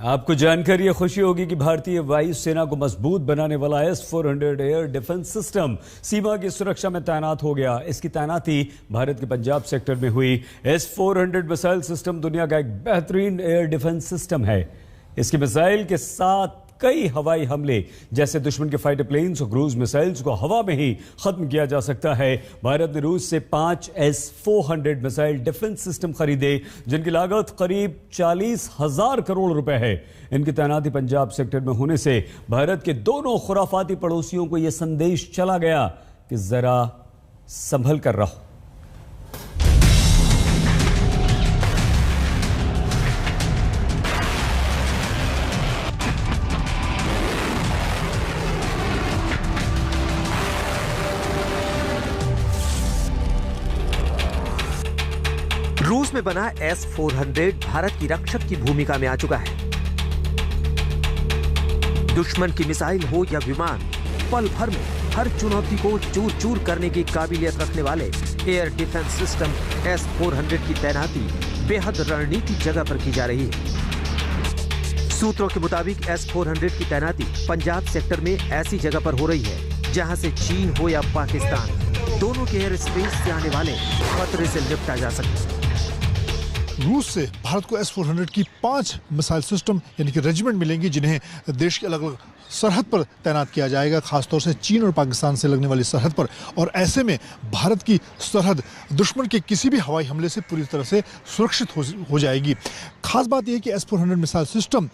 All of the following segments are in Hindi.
आपको जानकर यह खुशी होगी कि भारतीय वायुसेना को मजबूत बनाने वाला S-400 एयर डिफेंस सिस्टम सीमा की सुरक्षा में तैनात हो गया। इसकी तैनाती भारत के पंजाब सेक्टर में हुई। S-400 मिसाइल सिस्टम दुनिया का एक बेहतरीन एयर डिफेंस सिस्टम है। इसकी मिसाइल के साथ कई हवाई हमले जैसे दुश्मन के फाइटर प्लेन्स और क्रूज मिसाइल्स को हवा में ही खत्म किया जा सकता है। भारत ने रूस से 5 S-400 मिसाइल डिफेंस सिस्टम खरीदे, जिनकी लागत करीब 40,000 करोड़ रुपए है। इनकी तैनाती पंजाब सेक्टर में होने से भारत के दोनों खुराफाती पड़ोसियों को यह संदेश चला गया कि जरा संभल कर रहो। रूस में बना S-400 भारत की रक्षक की भूमिका में आ चुका है। दुश्मन की मिसाइल हो या विमान, पल भर में हर चुनौती को चूर चूर करने की काबिलियत रखने वाले एयर डिफेंस सिस्टम S-400 की तैनाती बेहद रणनीतिक जगह पर की जा रही है। सूत्रों के मुताबिक S-400 की तैनाती पंजाब सेक्टर में ऐसी जगह पर हो रही है जहां से चीन हो या पाकिस्तान, दोनों के एयर स्पेस से आने वाले खतरे से निपटा जा सके। रूस से भारत को S-400 की 5 मिसाइल सिस्टम यानी कि रेजिमेंट मिलेंगी, जिन्हें देश के अलग अलग सरहद पर तैनात किया जाएगा, खासतौर से चीन और पाकिस्तान से लगने वाली सरहद पर। और ऐसे में भारत की सरहद दुश्मन के किसी भी हवाई हमले से पूरी तरह से सुरक्षित हो जाएगी। खास बात यह है कि S-400 मिसाइल सिस्टम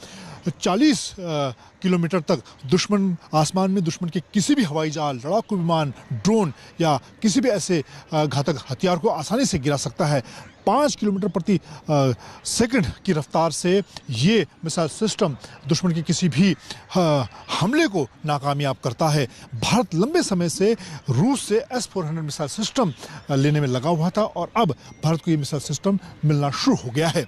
40 किलोमीटर तक दुश्मन आसमान में दुश्मन के किसी भी हवाई जहाज, लड़ाकू विमान, ड्रोन या किसी भी ऐसे घातक हथियार को आसानी से गिरा सकता है। 5 किलोमीटर प्रति सेकंड की रफ्तार से ये मिसाइल सिस्टम दुश्मन के किसी भी हमले को नाकामयाब करता है। भारत लंबे समय से रूस से S-400 मिसाइल सिस्टम लेने में लगा हुआ था और अब भारत को ये मिसाइल सिस्टम मिलना शुरू हो गया है।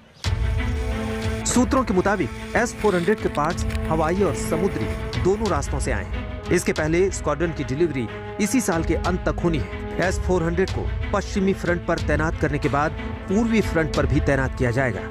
सूत्रों के मुताबिक S-400 के पार्ट्स हवाई और समुद्री दोनों रास्तों से आए हैं। इसके पहले स्क्वाड्रन की डिलीवरी इसी साल के अंत तक होनी है। S-400 को पश्चिमी फ्रंट पर तैनात करने के बाद पूर्वी फ्रंट पर भी तैनात किया जाएगा।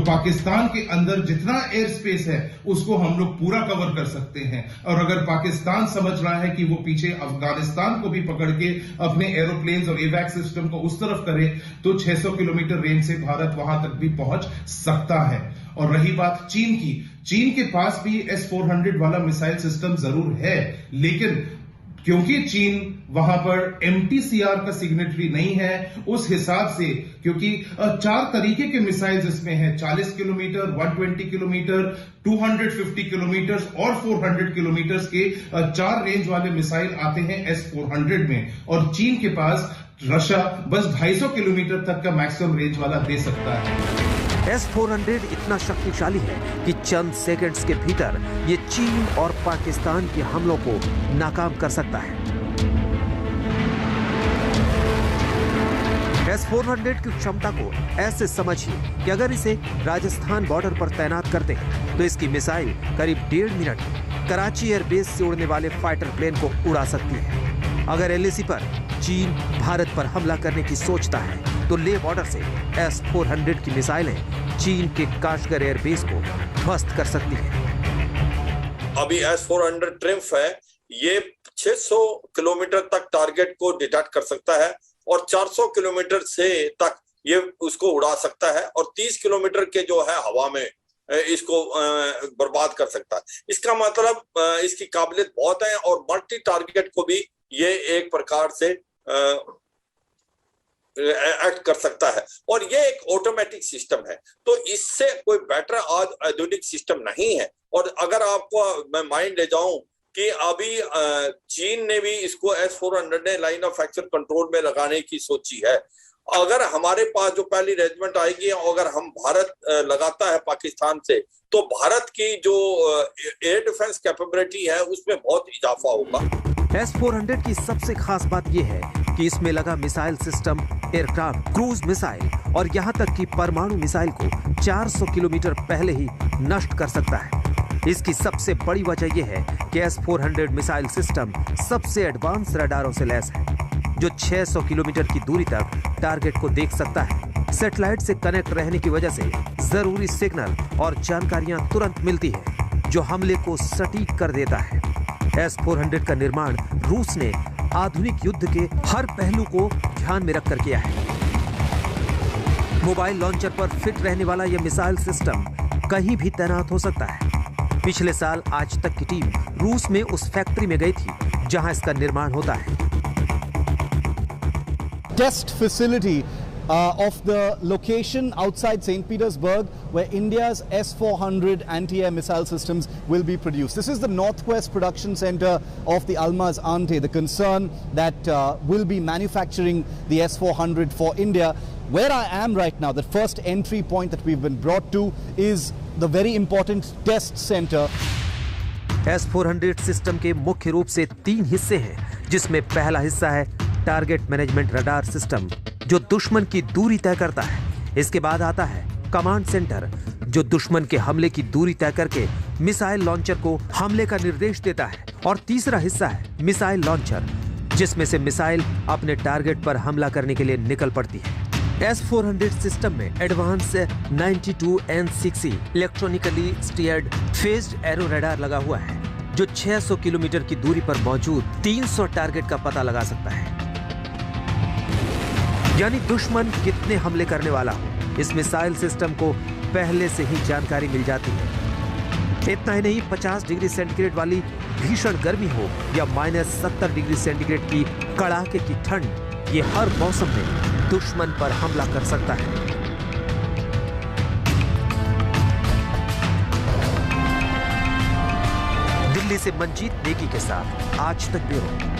पाकिस्तान के अंदर जितना एयर स्पेस है उसको हम लोग पूरा कवर कर सकते हैं, और अगर पाकिस्तान समझ रहा है कि वो पीछे अफगानिस्तान को भी पकड़ के अपने एरोप्लेन्स और एवैक सिस्टम को उस तरफ करे तो 600 किलोमीटर रेंज से भारत वहां तक भी पहुंच सकता है। और रही बात चीन की, चीन के पास भी S-400 वाला मिसाइल सिस्टम जरूर है, लेकिन क्योंकि चीन वहां पर MTCR का सिग्नेटरी नहीं है, उस हिसाब से, क्योंकि 4 तरीके के मिसाइल्स इसमें हैं, 40 किलोमीटर, 120 किलोमीटर, 250 किलोमीटर और 400 किलोमीटर के 4 रेंज वाले मिसाइल आते हैं S-400 में। और चीन के पास रशिया बस 250 किलोमीटर तक का मैक्सिमम रेंज वाला दे सकता है। S-400 इतना शक्तिशाली है कि चंद सेकंड्स के भीतर ये चीन और पाकिस्तान के हमलों को नाकाम कर सकता है। S-400 की क्षमता को ऐसे समझिए कि अगर इसे राजस्थान बॉर्डर पर तैनात करते हैं तो इसकी मिसाइल करीब 1.5 मिनट में कराची एयरबेस से उड़ने वाले फाइटर प्लेन को उड़ा सकती है। अगर LAC पर चीन भारत पर हमला करने की सोचता है तो लेह बॉर्डर से S-400 की मिसाइलें चीन के काशगर एयरबेस को ध्वस्त कर सकती है। अभी S-400 ट्रिम्फ है, ये 600 किलोमीटर तक टारगेट को डिटेक्ट कर सकता है और 400 किलोमीटर से तक ये उसको उड़ा सकता है और 30 किलोमीटर के जो है हवा में इसको बर्बाद कर सकता है। इसका मतलब इसकी काबिलियत बहुत है और मल्टी टारगेट को भी ये एक प्रकार से एक्ट कर सकता है और ये एक ऑटोमेटिक सिस्टम है, तो इससे कोई बेटर आज आधुनिक सिस्टम नहीं है। और अगर आपको मैं माइंड ले जाऊं कि अभी चीन ने भी इसको S-400 ने लाइन ऑफ एक्शन कंट्रोल में लगाने की सोची है। अगर हमारे पास जो पहली रेजिमेंट आएगी, अगर हम भारत लगाता है पाकिस्तान से, तो भारत की जो एयर डिफेंस कैपेबिलिटी है उसमें बहुत इजाफा होगा। S-400 की सबसे खास बात यह है कि इसमें लगा missile system aircraft, cruise missile और यहां तक कि परमाणु मिसाइल को 400 किलोमीटर पहले ही नष्ट कर सकता है। इसकी सबसे बड़ी वजह यह है कि S-400 मिसाइल सिस्टम सबसे एडवांस रडारों से लैस है, जो 600 किलोमीटर की दूरी तक टारगेट को देख सकता है। सैटेलाइट से कनेक्ट रहने की वजह से जरूरी सिग्नल और जानकारियां तुरंत मिलती है, जो हमले को सटीक कर देता है। S-400 का निर्माण रूस ने आधुनिक युद्ध के हर पहलू को ध्यान में रखकर किया है। मोबाइल लॉन्चर पर फिट रहने वाला यह मिसाइल सिस्टम कहीं भी तैनात हो सकता है। पिछले साल आज तक की टीम रूस में उस फैक्ट्री में गई थी जहां इसका निर्माण होता है। Test facility of the location outside St. Petersburg, where India's S-400 anti-air missile systems will be produced. This is the Northwest Production Center of the Almaz Antey, the concern that will be manufacturing the S-400 for India. Where I am right now, the first entry point that we've been brought to is the very important test center. S-400 system के मुख्य रूप से 3 हिस्से हैं, जिसमें पहला हिस्सा है टारगेट मैनेजमेंट रडार सिस्टम, जो दुश्मन की दूरी तय करता है। इसके बाद आता है कमांड सेंटर, जो दुश्मन के हमले की दूरी तय करके मिसाइल लॉन्चर को हमले का निर्देश देता है। और तीसरा हिस्सा है मिसाइल लॉन्चर, जिसमें से मिसाइल अपने टारगेट पर हमला करने के लिए निकल पड़ती है। S-400 सिस्टम में advance 92N6E electronically steered phased arrow radar लगा हुआ है, जो 600 किलोमीटर की दूरी पर मौजूद 300 टारगेट का पता लगा सकता है। यानी दुश्मन कितने हमले करने वाला हो, इस मिसाइल सिस्टम को पहले से ही जानकारी मिल जाती है। इतना ही नहीं, 50 डिग्री सेंटीग्रेड वाली भीषण गर्मी हो या -70 डिग्री सेंटीग्रेड की कड़ाके की ठंड, ये हर मौसम में दुश्मन पर हमला कर सकता है। दिल्ली से मंजीत नेगी के साथ आज तक ब्यूरो।